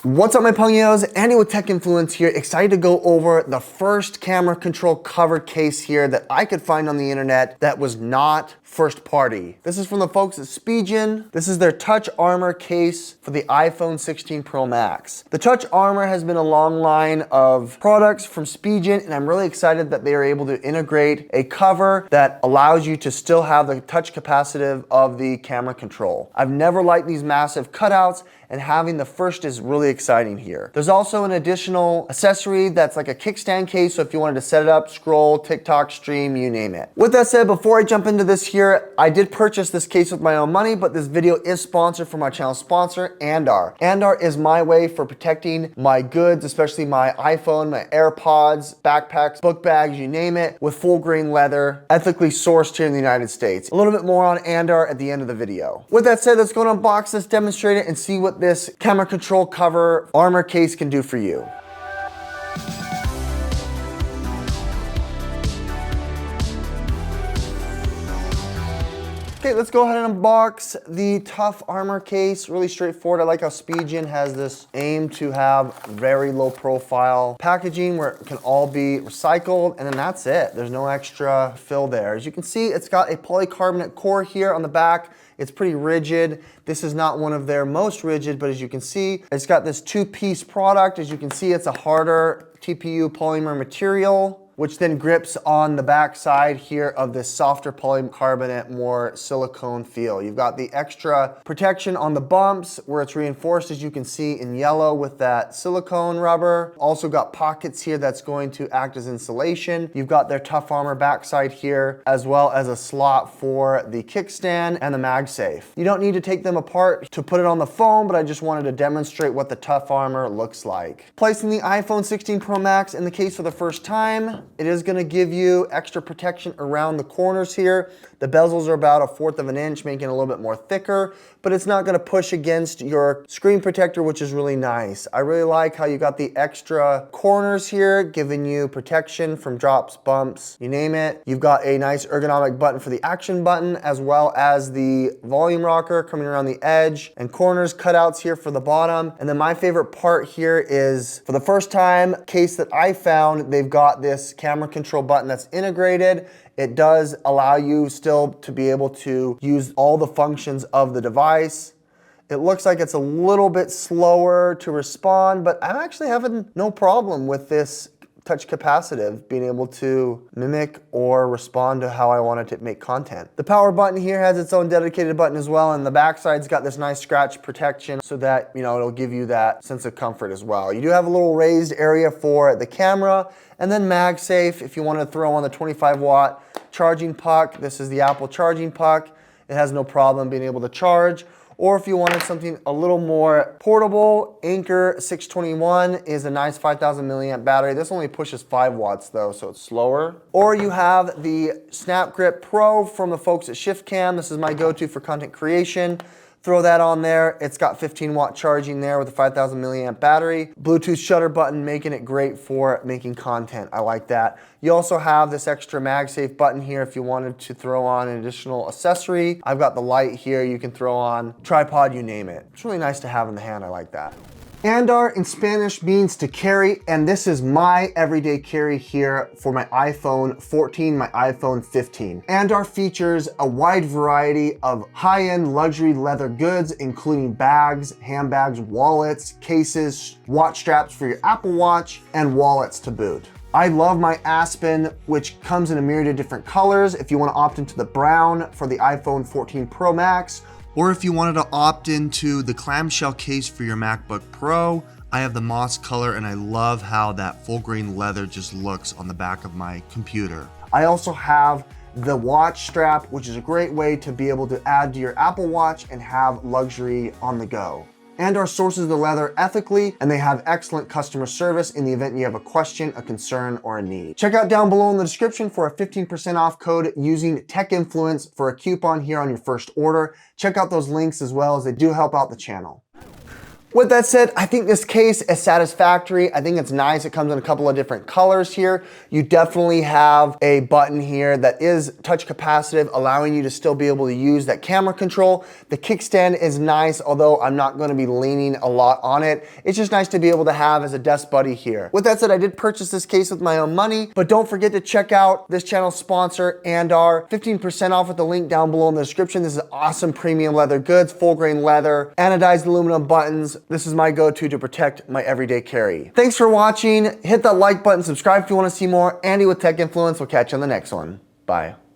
What's up my pungios, Andy with Tech Influence here, excited to go over the first camera control cover case here that I could find on the internet that was not first party. This is from the folks at Spigen. This is their Touch Armor case for the iPhone 16 Pro Max. The Touch Armor has been a long line of products from Spigen, and I'm really excited that they are able to integrate a cover that allows you to still have the touch capacitive of the camera control. I've never liked these massive cutouts, and having the first is really exciting here. There's also an additional accessory that's like a kickstand case, so if you wanted to set it up, scroll, TikTok, stream, you name it. With that said, before I jump into this here, I did purchase this case with my own money, but this video is sponsored from our channel sponsor, Andar. Andar is my way for protecting my goods, especially my iPhone, my AirPods, backpacks, book bags, you name it, with full grain leather, ethically sourced here in the United States. A little bit more on Andar at the end of the video. With that said, let's go and unbox this, demonstrate it, and see what this camera control cover armor case can do for you. Okay, let's go ahead and unbox the Tough Armor case. Really straightforward. I like how Spigen has this aim to have very low profile packaging where it can all be recycled, and then that's it. There's no extra fill there. As you can see, it's got a polycarbonate core here on the back. It's pretty rigid. This is not one of their most rigid, but as you can see, it's got this two-piece product. As you can see, it's a harder TPU polymer material, which then grips on the back side here of this softer polycarbonate, more silicone feel. You've got the extra protection on the bumps where it's reinforced, as you can see in yellow with that silicone rubber. Also got pockets here that's going to act as insulation. You've got their Tough Armor backside here, as well as a slot for the kickstand and the MagSafe. You don't need to take them apart to put it on the phone, but I just wanted to demonstrate what the Tough Armor looks like. Placing the iPhone 16 Pro Max in the case for the first time, it is going to give you extra protection around the corners here. The bezels are about 1/4 of an inch, making it a little bit more thicker, but it's not going to push against your screen protector, which is really nice. I really like how you got the extra corners here, giving you protection from drops, bumps, you name it. You've got a nice ergonomic button for the action button, as well as the volume rocker coming around the edge, and corners cutouts here for the bottom. And then my favorite part here is, for the first time case that I found, they've got this camera control button that's integrated. It does allow you still to be able to use all the functions of the device. It looks like it's a little bit slower to respond, but I'm actually having no problem with this touch capacitive being able to mimic or respond to how I wanted to make content. The power button here has its own dedicated button as well, and the backside's got this nice scratch protection so that, you know, it'll give you that sense of comfort as well. You do have a little raised area for the camera, and then MagSafe if you want to throw on the 25-watt charging puck. This is the Apple charging puck. It has no problem being able to charge. Or if you wanted something a little more portable, Anker 621 is a nice 5,000 milliamp battery. This only pushes 5 watts though, so it's slower. Or you have the SnapGrip Pro from the folks at ShiftCam. This is my go-to for content creation. Throw that on there. It's got 15-watt charging there with a 5,000 milliamp battery. Bluetooth shutter button, making it great for making content. I like that. You also have this extra MagSafe button here if you wanted to throw on an additional accessory. I've got the light here. You can throw on tripod, you name it. It's really nice to have in the hand. I like that. Andar in Spanish means to carry, and this is my everyday carry here for my iPhone 14, my iPhone 15. Andar features a wide variety of high-end luxury leather goods, including bags, handbags, wallets, cases, watch straps for your Apple Watch, and wallets to boot. I love my Aspen, which comes in a myriad of different colors. If you want to opt into the brown for the iPhone 14 Pro Max, or if you wanted to opt into the clamshell case for your MacBook Pro, I have the moss color, and I love how that full grain leather just looks on the back of my computer. I also have the watch strap, which is a great way to be able to add to your Apple Watch and have luxury on the go. Andar sources the leather ethically, and they have excellent customer service in the event you have a question, a concern, or a need. Check out down below in the description for a 15% off code using Tech Influence for a coupon here on your first order. Check out those links as well, as they do help out the channel. With that said, I think this case is satisfactory. I think it's nice. It comes in a couple of different colors here. You definitely have a button here that is touch capacitive, allowing you to still be able to use that camera control. The kickstand is nice, although I'm not going to be leaning a lot on it. It's just nice to be able to have as a desk buddy here. With that said, I did purchase this case with my own money, but don't forget to check out this channel's sponsor, Andar. 15% off with the link down below in the description. This is awesome premium leather goods, full grain leather, anodized aluminum buttons. This is my go-to to protect my everyday carry. Thanks for watching. Hit that like button, subscribe if you want to see more. Andy with Tech Influence. We'll catch you on the next one. Bye.